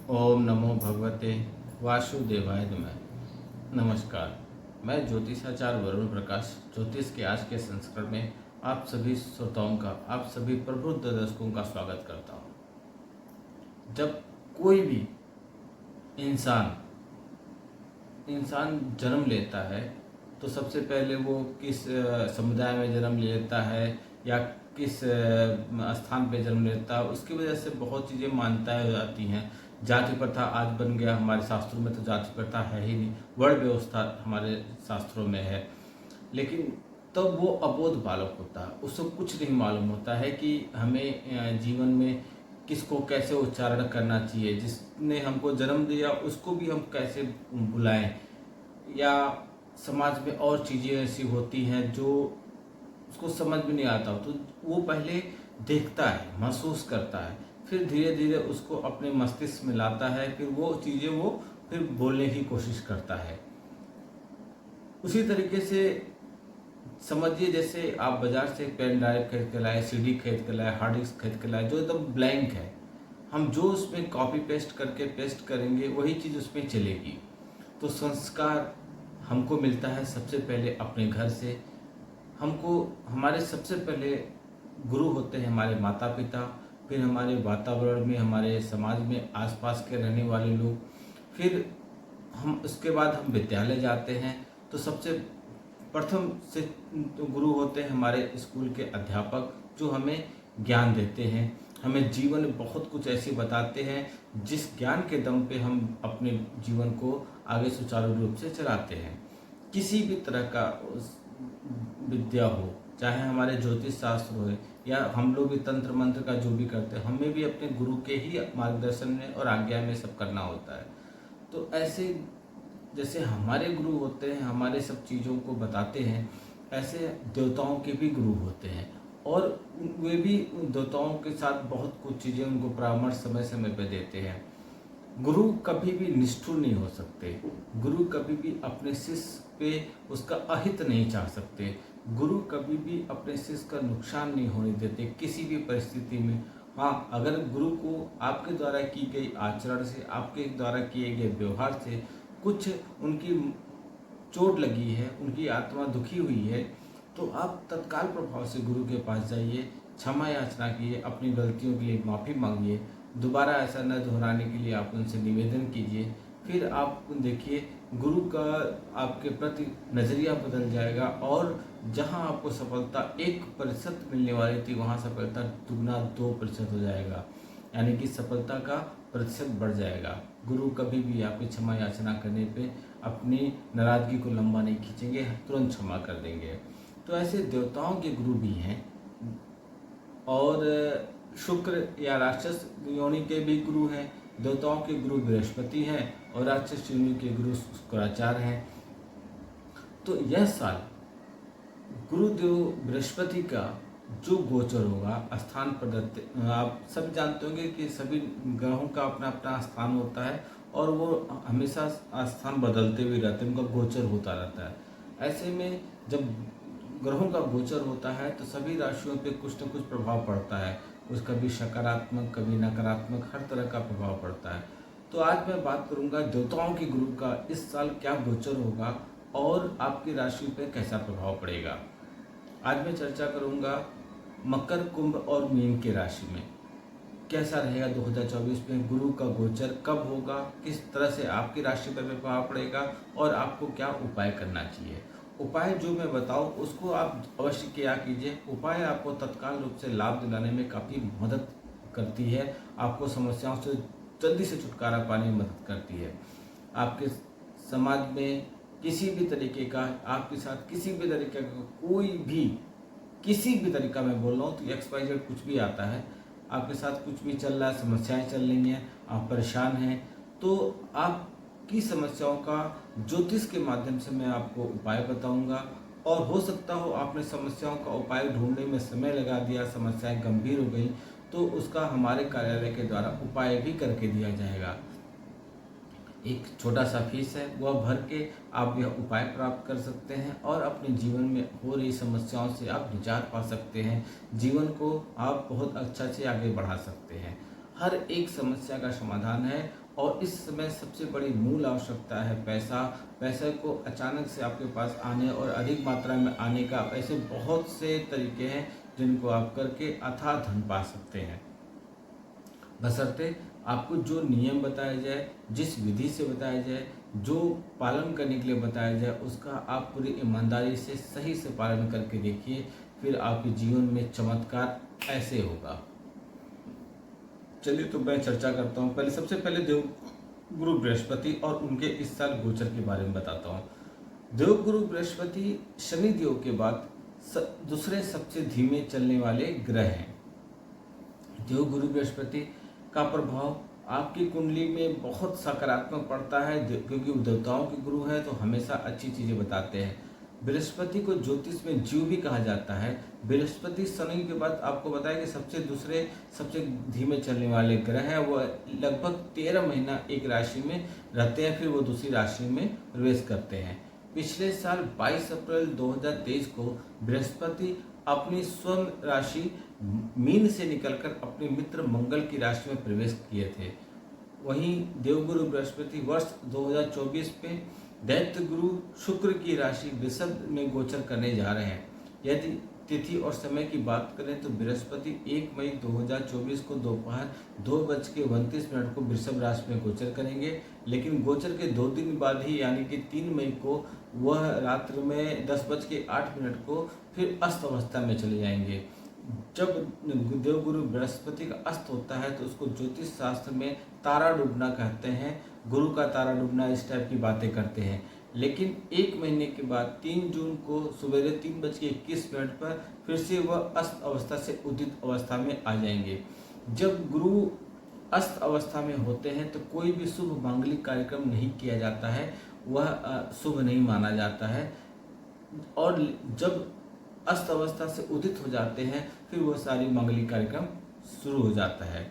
ओम नमो भगवते वासुदेवाय नमः। नमस्कार, मैं ज्योतिषाचार्य वरुण प्रकाश ज्योतिष के आज के संस्करण में आप सभी श्रोताओं का, आप सभी प्रबुद्ध दर्शकों का स्वागत करता हूँ। जब कोई भी इंसान इंसान जन्म लेता है तो सबसे पहले वो किस समुदाय में जन्म लेता है या किस स्थान पे जन्म लेता है, उसकी वजह से बहुत चीज़ें मान्यताएं हो जाती हैं। जाति प्रथा आज बन गया हमारे शास्त्रों में, तो जाति प्रथा है ही नहीं, वर्ण व्यवस्था हमारे शास्त्रों में है। लेकिन तब वो अबोध बालक होता है, उसको कुछ नहीं मालूम होता है कि हमें जीवन में किसको कैसे उच्चारण करना चाहिए, जिसने हमको जन्म दिया उसको भी हम कैसे बुलाएं, या समाज में और चीज़ें ऐसी होती हैं जो उसको समझ में नहीं आता, तो वो पहले देखता है, महसूस करता है, फिर धीरे धीरे उसको अपने मस्तिष्क में लाता है, फिर वो चीज़ें वो फिर बोलने की कोशिश करता है। उसी तरीके से समझिए, जैसे आप बाजार से पेन ड्राइव खरीद के लाए, सीडी खरीद के लाए, हार्ड डिस्क खरीद के लाए, जो एकदम ब्लैंक है, हम जो उसमें कॉपी पेस्ट करके पेस्ट करेंगे वही चीज़ उसमें चलेगी। तो संस्कार हमको मिलता है सबसे पहले अपने घर से। हमको हमारे सबसे पहले गुरु होते हैं हमारे माता पिता, फिर हमारे वातावरण में, हमारे समाज में आसपास के रहने वाले लोग, फिर हम उसके बाद हम विद्यालय जाते हैं तो सबसे प्रथम से तो गुरु होते हैं हमारे स्कूल के अध्यापक, जो हमें ज्ञान देते हैं, हमें जीवन में बहुत कुछ ऐसे बताते हैं जिस ज्ञान के दम पे हम अपने जीवन को आगे सुचारू रूप से चलाते हैं। किसी भी तरह का विद्या हो, चाहे हमारे ज्योतिष शास्त्र हो या हम लोग भी तंत्र मंत्र का जो भी करते हैं, हमें भी अपने गुरु के ही मार्गदर्शन में और आज्ञा में सब करना होता है। तो ऐसे जैसे हमारे गुरु होते हैं, हमारे सब चीज़ों को बताते हैं, ऐसे देवताओं के भी गुरु होते हैं और वे भी देवताओं के साथ बहुत कुछ चीज़ें उनको परामर्श समय समय पर देते हैं। गुरु कभी भी निष्ठुर नहीं हो सकते, गुरु कभी भी अपने शिष्य पे उसका अहित नहीं चाह सकते, गुरु कभी भी अपने शिष्य का नुकसान नहीं होने देते किसी भी परिस्थिति में। हाँ, अगर गुरु को आपके द्वारा की गई आचरण से, आपके द्वारा किए गए व्यवहार से कुछ उनकी चोट लगी है, उनकी आत्मा दुखी हुई है, तो आप तत्काल प्रभाव से गुरु के पास जाइए, क्षमा याचना कीजिए, अपनी गलतियों के लिए माफ़ी मांगिए, दोबारा ऐसा न दोहराने के लिए आप उनसे निवेदन कीजिए। फिर आप देखिए गुरु का आपके प्रति नज़रिया बदल जाएगा और जहां आपको सफलता 1% मिलने वाली थी, वहां सफलता दुगना 2% हो जाएगा, यानी कि सफलता का प्रतिशत बढ़ जाएगा। गुरु कभी भी आपकी क्षमा याचना करने पे अपनी नाराज़गी को लंबा नहीं खींचेंगे, तुरंत क्षमा कर देंगे। तो ऐसे देवताओं के गुरु भी हैं और शुक्र या राक्षस योनि के भी गुरु हैं। देवताओं के गुरु बृहस्पति हैं और राक्षस योनि के गुरु शुक्राचार्य हैं। तो यह साल गुरुदेव बृहस्पति का जो गोचर होगा, स्थान प्रदत्त, आप सब जानते होंगे कि सभी ग्रहों का अपना अपना स्थान होता है और वो हमेशा स्थान बदलते हुए रहते हैं, उनका गोचर होता रहता है। ऐसे में जब ग्रहों का गोचर होता है तो सभी राशियों पे कुछ न कुछ प्रभाव पड़ता है, उसका भी सकारात्मक कभी नकारात्मक हर तरह का प्रभाव पड़ता है। तो आज मैं बात करूंगा देवताओं के गुरु का इस साल क्या गोचर होगा और आपकी राशि पे कैसा प्रभाव पड़ेगा। आज मैं चर्चा करूंगा मकर, कुंभ और मीन की राशि में कैसा रहेगा 2024 में, गुरु का गोचर कब होगा, किस तरह से आपकी राशि पर प्रभाव पड़ेगा और आपको क्या उपाय करना चाहिए। उपाय जो मैं बताऊं उसको आप अवश्य किया कीजिए। उपाय आपको तत्काल रूप से लाभ दिलाने में काफ़ी मदद करती है, आपको समस्याओं से जल्दी से छुटकारा पाने में मदद करती है। आपके समाज में किसी भी तरीके का, आपके साथ किसी भी तरीके का कोई भी, किसी भी तरीका मैं बोल रहा हूँ तो XYZ कुछ भी आता है, आपके साथ कुछ भी चल रहा है, समस्याएं चल रही हैं, आप परेशान हैं, तो आपकी समस्याओं का ज्योतिष के माध्यम से मैं आपको उपाय बताऊंगा। और हो सकता हो आपने समस्याओं का उपाय ढूंढने में समय लगा दिया, समस्याएं गंभीर हो गई, तो उसका हमारे कार्यालय के द्वारा उपाय भी करके दिया जाएगा। एक छोटा सा फीस है, वह भर के आप यह उपाय प्राप्त कर सकते हैं और अपने जीवन में हो रही समस्याओं से आप निजात पा सकते हैं, जीवन को आप बहुत अच्छा से आगे बढ़ा सकते हैं। हर एक समस्या का समाधान है। और इस समय सबसे बड़ी मूल आवश्यकता है पैसा। पैसे को अचानक से आपके पास आने और अधिक मात्रा में आने का ऐसे बहुत से तरीके हैं जिनको आप करके अथाह धन पा सकते हैं, बशर्ते आपको जो नियम बताया जाए, जिस विधि से बताया जाए, जो पालन करने के लिए बताया जाए, उसका आप पूरी ईमानदारी से सही से पालन करके देखिए, फिर आपके जीवन में चमत्कार ऐसे होगा। चलिए तो मैं चर्चा करता हूँ। सबसे पहले देवगुरु बृहस्पति और उनके इस साल गोचर के बारे में बताता हूँ। देवगुरु बृहस्पति शनि देव के बाद दूसरे सबसे धीमे चलने वाले ग्रह हैं। देवगुरु बृहस्पति का प्रभाव आपकी कुंडली में बहुत सकारात्मक पड़ता है, क्योंकि वो देवताओं के गुरु हैं तो हमेशा अच्छी चीज़ें बताते हैं। बृहस्पति को ज्योतिष में जीव भी कहा जाता है। बृहस्पति शनि के बाद आपको बताया कि सबसे धीमे चलने वाले ग्रह हैं। वो लगभग 13 महीना एक राशि में रहते हैं, फिर वो दूसरी राशि में प्रवेश करते हैं। पिछले साल 22 अप्रैल 2023 को बृहस्पति अपनी स्वयं राशि मीन से निकलकर अपने मित्र मंगल की राशि में प्रवेश किए थे। वहीं देवगुरु बृहस्पति वर्ष 2024 में दैत्य गुरु शुक्र की राशि वृषभ में गोचर करने जा रहे हैं। यदि तिथि और समय की बात करें तो बृहस्पति 1 मई 2024 को दोपहर 2:29 को वृषभ राशि में गोचर करेंगे, लेकिन गोचर के 2 दिन बाद ही यानी कि 3 मई को वह रात्रि में 10:08 को फिर अस्त अवस्था में चले जाएंगे। जब देवगुरु बृहस्पति का अस्त होता है तो उसको ज्योतिष शास्त्र में तारा डूबना कहते हैं। गुरु का तारा डूबना, इस टाइप की बातें करते हैं। लेकिन 1 महीने के बाद 3 जून को सवेरे 3:21 पर फिर से वह अस्त अवस्था से उदित अवस्था में आ जाएंगे। जब गुरु अस्त अवस्था में होते हैं तो कोई भी शुभ मांगलिक कार्यक्रम नहीं किया जाता है, वह शुभ नहीं माना जाता है। और जब अस्त अवस्था से उदित हो जाते हैं फिर वह सारी मांगलिक कार्यक्रम शुरू हो जाता है।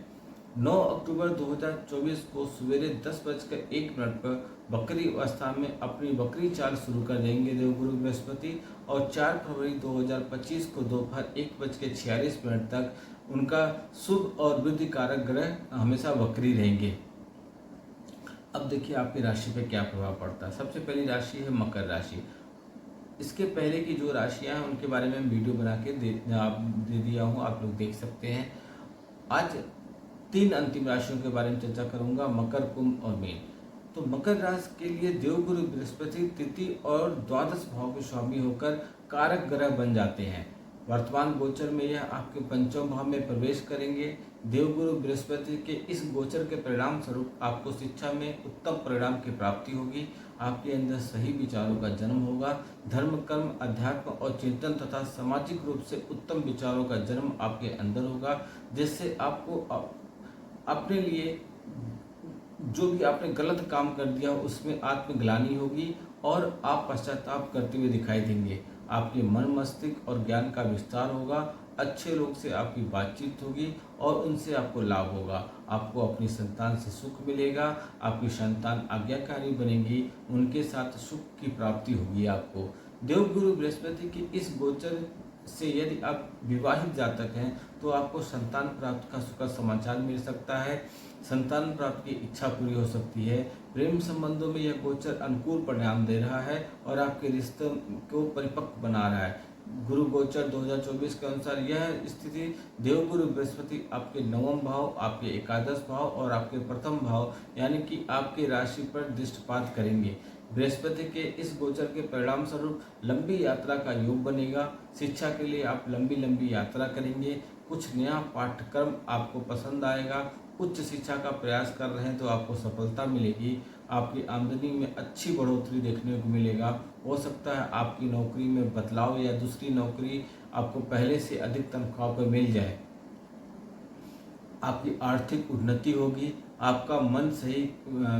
9 अक्टूबर 2024 को सवेरे 10:01 पर बकरी अवस्था में अपनी बकरी चाल शुरू कर देंगे देवगुरु बृहस्पति, और 4 फरवरी 2025 को दोपहर 1:46 तक उनका शुभ और वृद्धि कारक ग्रह हमेशा बकरी रहेंगे। अब देखिए आपकी राशि पे क्या प्रभाव पड़ता है। सबसे पहली राशि है मकर राशि। इसके पहले की जो राशियां हैं उनके बारे में वीडियो बना के दे दिया हूँ, आप लोग देख सकते हैं। आज 3 अंतिम राशियों के बारे में चर्चा करूंगा, मकर, कुंभ और मीन। तो मकर राशि के लिए देवगुरु बृहस्पति तृतीय और द्वादश भाव के स्वामी होकर कारक ग्रह बन जाते हैं। वर्तमान गोचर में यह आपके 5वें भाव में प्रवेश करेंगे। देवगुरु बृहस्पति के इस गोचर के परिणाम स्वरूप आपको शिक्षा में उत्तम परिणाम की प्राप्ति होगी। आपके अंदर सही विचारों का जन्म होगा। धर्म, कर्म, अध्यात्म और चिंतन तथा सामाजिक रूप से उत्तम विचारों का जन्म आपके अंदर होगा, जिससे आपको अपने लिए जो भी आपने गलत काम कर दिया उसमें आत्मग्लानि होगी और आप पश्चाताप करते हुए दिखाई देंगे। आपके मन, मस्तिष्क और ज्ञान का विस्तार होगा। अच्छे लोग से आपकी बातचीत होगी और उनसे आपको लाभ होगा। आपको अपनी संतान से सुख मिलेगा। आपकी संतान आज्ञाकारी बनेगी, उनके साथ सुख की प्राप्ति होगी आपको। देवगुरु बृहस्पति की इस गोचर से यदि आप विवाहित जातक हैं तो आपको संतान प्राप्त का सुखद समाचार मिल सकता है। संतान प्राप्ति की इच्छा पूरी हो सकती है। प्रेम संबंधों में यह गोचर अनुकूल परिणाम दे रहा है और आपके रिश्तों को परिपक्व बना रहा है। गुरु गोचर 2024 के अनुसार यह स्थिति देवगुरु बृहस्पति आपके 9वें भाव, आपके एकादश भाव और आपके प्रथम भाव यानी कि आपके राशि पर दृष्टिपात करेंगे। बृहस्पति के इस गोचर के परिणाम स्वरूप लंबी यात्रा का योग बनेगा। शिक्षा के लिए आप लंबी यात्रा करेंगे। कुछ नया पाठ्यक्रम आपको पसंद आएगा। उच्च शिक्षा का प्रयास कर रहे हैं तो आपको सफलता मिलेगी। आपकी आमदनी में अच्छी बढ़ोतरी देखने को मिलेगा। हो सकता है आपकी नौकरी में बदलाव या दूसरी नौकरी आपको पहले से अधिक तनख्वाह पर मिल जाए। आपकी आर्थिक उन्नति होगी। आपका मन सही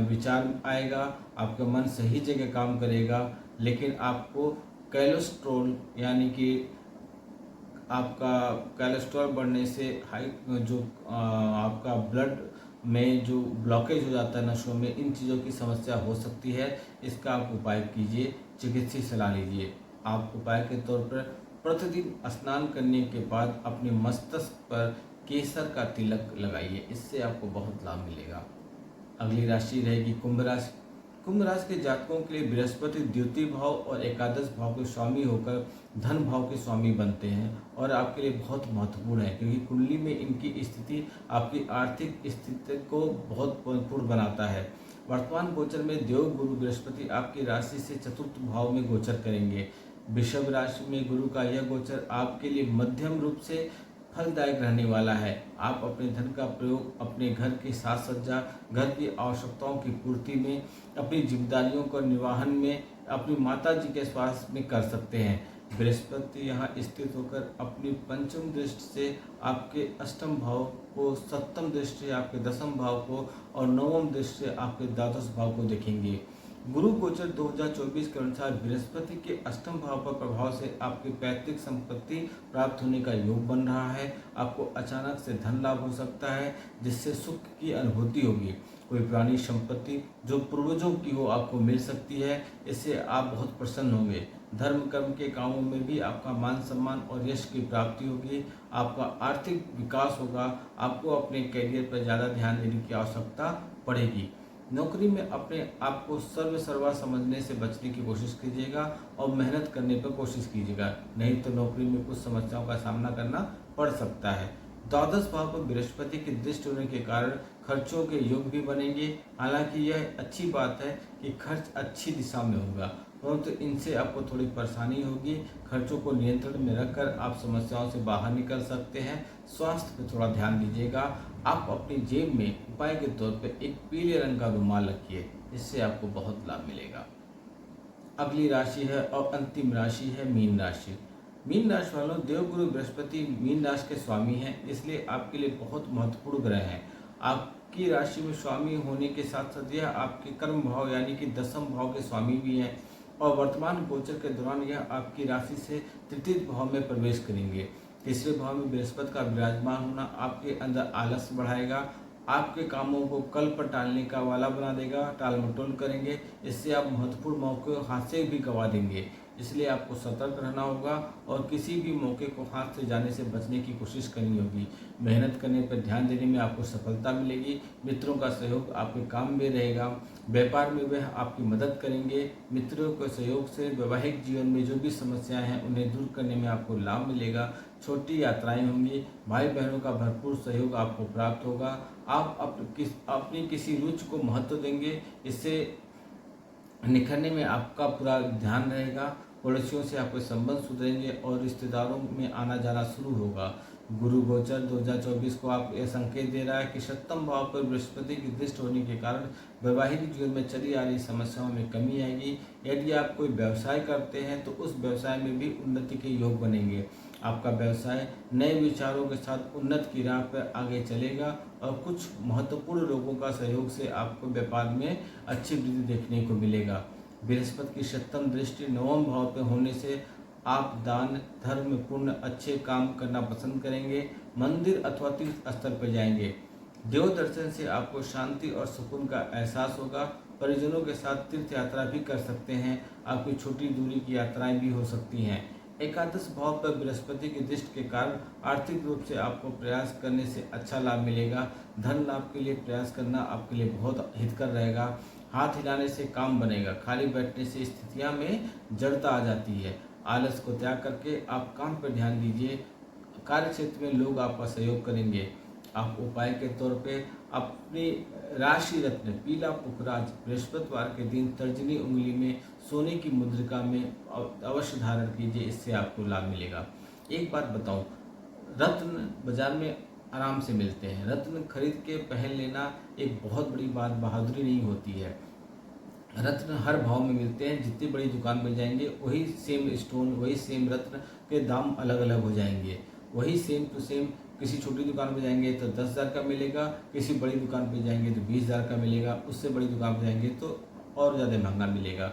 विचार आएगा। आपका मन सही जगह काम करेगा। लेकिन आपको कोलेस्ट्रॉल यानी कि आपका कोलेस्ट्रॉल बढ़ने से जो आपका ब्लड में जो ब्लॉकेज हो जाता है नसों में, इन चीज़ों की समस्या हो सकती है। इसका आप उपाय कीजिए, चिकित्सीय सलाह लीजिए। आप उपाय के तौर पर प्रतिदिन स्नान करने के बाद अपने मस्तक पर केसर का तिलक लगाइए, इससे आपको बहुत लाभ मिलेगा। अगली राशि रहेगी कुंभ राशि। कुंभ राशि के जातकों के लिए बृहस्पति द्वितीय भाव और एकादश भाव के स्वामी होकर धन भाव के स्वामी बनते हैं और आपके लिए बहुत महत्वपूर्ण है, क्योंकि कुंडली में इनकी स्थिति आपकी आर्थिक स्थिति को बहुत महत्वपूर्ण बनाता है। वर्तमान गोचर में देव गुरु बृहस्पति आपकी राशि से चतुर्थ भाव में गोचर करेंगे। वृषभ राशि में गुरु का यह गोचर आपके लिए मध्यम रूप से फलदायक रहने वाला है। आप अपने धन का प्रयोग अपने घर की साज सज्जा, घर की आवश्यकताओं की पूर्ति में, अपनी जिम्मेदारियों को निर्वहन में, अपनी माता जी के स्वास्थ्य में कर सकते हैं। बृहस्पति यहाँ स्थित होकर अपनी पंचम दृष्टि से आपके अष्टम भाव को, सप्तम दृष्टि से आपके दसम भाव को और नवम दृष्टि से आपके द्वादश भाव को देखेंगे। गुरु गोचर 2024 के अनुसार बृहस्पति के अष्टम भाव पर प्रभाव से आपकी पैतृक संपत्ति प्राप्त होने का योग बन रहा है। आपको अचानक से धन लाभ हो सकता है, जिससे सुख की अनुभूति होगी। कोई पुरानी संपत्ति जो पूर्वजों की हो आपको मिल सकती है, इससे आप बहुत प्रसन्न होंगे। धर्म कर्म के कामों में भी आपका मान सम्मान और यश की प्राप्ति होगी। आपका आर्थिक विकास होगा। आपको अपने करियर पर ज़्यादा ध्यान देने की आवश्यकता पड़ेगी। नौकरी में अपने आप को सर्वा समझने से बचने की कोशिश कीजिएगा और मेहनत करने पर कोशिश कीजिएगा, नहीं तो नौकरी में कुछ समस्याओं का सामना करना पड़ सकता है। द्वादश भाव पर बृहस्पति की दृष्टि होने के कारण खर्चों के योग भी बनेंगे। हालांकि यह अच्छी बात है कि खर्च अच्छी दिशा में होगा, परंतु इनसे आपको थोड़ी परेशानी होगी। खर्चों को नियंत्रण में रखकर आप समस्याओं से बाहर निकल सकते हैं। स्वास्थ्य पर थोड़ा ध्यान दीजिएगा। आप अपनी जेब में उपाय के तौर पर एक पीले रंग का रुमाल रखिए, इससे आपको बहुत लाभ मिलेगा। अगली राशि है और अंतिम राशि है मीन राशि। मीन राशि वालों, देवगुरु बृहस्पति मीन राशि के स्वामी हैं, इसलिए आपके लिए बहुत महत्वपूर्ण ग्रह हैं। आपकी राशि में स्वामी होने के साथ साथ यह आपके कर्म भाव यानी कि दसम भाव के स्वामी भी हैं और वर्तमान गोचर के दौरान यह आपकी राशि से तृतीय भाव में प्रवेश करेंगे। तीसरे भाव में बृहस्पति का विराजमान होना आपके अंदर आलस्य बढ़ाएगा, आपके कामों को कल पर टालने का वाला बना देगा, टाल मटोल करेंगे। इससे आप महत्वपूर्ण मौके हाथ से भी गंवा देंगे, इसलिए आपको सतर्क रहना होगा और किसी भी मौके को हाथ से जाने से बचने की कोशिश करनी होगी। मेहनत करने पर ध्यान देने में आपको सफलता मिलेगी। मित्रों का सहयोग आपके काम में रहेगा। व्यापार में वह आपकी मदद करेंगे। मित्रों के सहयोग से वैवाहिक जीवन में जो भी समस्याएं हैं उन्हें दूर करने में आपको लाभ मिलेगा। छोटी यात्राएं होंगी। भाई बहनों का भरपूर सहयोग आपको प्राप्त होगा। आप अपनी किसी रुचि को महत्व देंगे, इससे निखरने में आपका पूरा ध्यान रहेगा। पड़ोसियों से आपके संबंध सुधरेंगे और रिश्तेदारों में आना जाना शुरू होगा। गुरु गोचर 2024 को आप यह संकेत दे रहा है कि सप्तम भाव पर बृहस्पति की दृष्टि होने के कारण वैवाहिक जीवन में चली आ रही समस्याओं में कमी आएगी। यदि आप कोई व्यवसाय करते हैं तो उस व्यवसाय में भी उन्नति के योग बनेंगे। आपका व्यवसाय नए विचारों के साथ उन्नत की राह पर आगे चलेगा और कुछ महत्वपूर्ण लोगों का सहयोग से आपको व्यापार में अच्छी वृद्धि देखने को मिलेगा। बृहस्पति की सप्तम दृष्टि नवम भाव पर होने से आप दान धर्म पूर्ण अच्छे काम करना पसंद करेंगे। मंदिर अथवा तीर्थ स्थल पर जाएंगे। देव दर्शन से आपको शांति और सुकून का एहसास होगा। परिजनों के साथ तीर्थ यात्रा भी कर सकते हैं। आपकी छोटी दूरी की यात्राएं भी हो सकती हैं। एकादश भाव पर बृहस्पति की दृष्टि के कारण आर्थिक रूप से आपको प्रयास करने से अच्छा लाभ मिलेगा। धन लाभ के लिए प्रयास करना आपके लिए बहुत हितकर रहेगा। हाथ हिलाने से काम बनेगा। खाली बैठने से स्थितियां में जड़ता आ जाती है। आलस को त्याग करके आप काम पर ध्यान दीजिए। कार्य क्षेत्र में लोग आपका सहयोग करेंगे। आप उपाय के तौर पे अपनी राशि रत्न पीला पुखराज बृहस्पतिवार के दिन तर्जनी उंगली में सोने की मुद्रिका में अवश्य धारण कीजिए, इससे आपको लाभ मिलेगा। एक बात बताऊं, रत्न बाजार में आराम से मिलते हैं। रत्न खरीद के पहन लेना एक बहुत बड़ी बात बहादुरी नहीं होती है। रत्न हर भाव में मिलते हैं। जितनी बड़ी दुकान मिल जाएंगे वही सेम स्टोन वही सेम रत्न के दाम अलग अलग हो जाएंगे। वही सेम टू सेम किसी छोटी दुकान पे जाएंगे तो 10,000 का मिलेगा, किसी बड़ी दुकान पे जाएंगे तो 20,000 का मिलेगा, उससे बड़ी दुकान पे जाएंगे तो और ज़्यादा महंगा मिलेगा।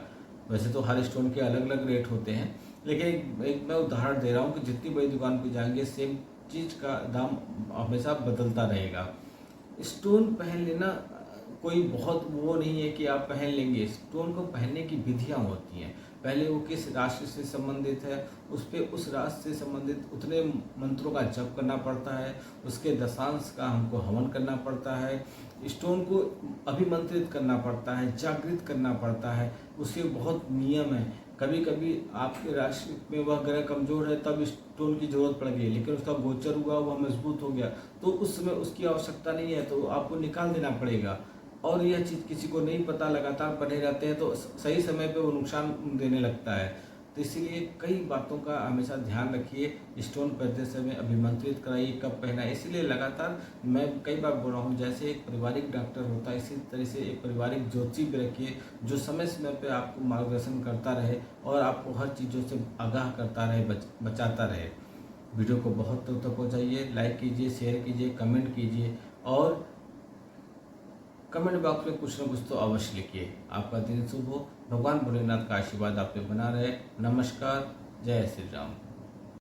वैसे तो हर स्टोन के अलग अलग रेट होते हैं, लेकिन एक मैं उदाहरण दे रहा हूँ कि जितनी बड़ी दुकान पे जाएंगे सेम चीज़ का दाम हमेशा बदलता रहेगा। स्टोन पहन लेना कोई बहुत वो नहीं है कि आप पहन लेंगे। स्टोन को पहनने की विधियाँ होती हैं। पहले वो किस राशि से संबंधित है, उस राशि से संबंधित उतने मंत्रों का जप करना पड़ता है, उसके दशांश का हमको हवन करना पड़ता है, स्टोन को अभिमंत्रित करना पड़ता है, जागृत करना पड़ता है, उसके बहुत नियम है। कभी कभी आपके राशि में वह ग्रह कमजोर है तब स्टोन की जरूरत पड़ गई, लेकिन उसका गोचर हुआ वह मजबूत हो गया तो उस समय उसकी आवश्यकता नहीं है, तो आपको निकाल देना पड़ेगा। और यह चीज़ किसी को नहीं पता, लगातार पढ़े रहते हैं तो सही समय पे वो नुकसान देने लगता है। तो इसीलिए कई बातों का हमेशा ध्यान रखिए, स्टोन पहनते समय अभिमंत्रित कराइए, कब पहना है। इसीलिए लगातार मैं कई बार बोल रहा हूँ, जैसे एक पारिवारिक डॉक्टर होता है इसी तरह से एक पारिवारिक ज्योतिषी भी रखिए, जो समय समय पे आपको मार्गदर्शन करता रहे और आपको हर चीज़ों से आगाह करता रहे, बचाता रहे। वीडियो को बहुत दूर तक पहुँचाइए, लाइक कीजिए, शेयर कीजिए, कमेंट कीजिए और कमेंट बॉक्स में कुछ न कुछ तो अवश्य लिखिए। आपका दिन शुभ हो, भगवान भोलेनाथ का आशीर्वाद आप पे बना रहे। नमस्कार, जय श्री राम।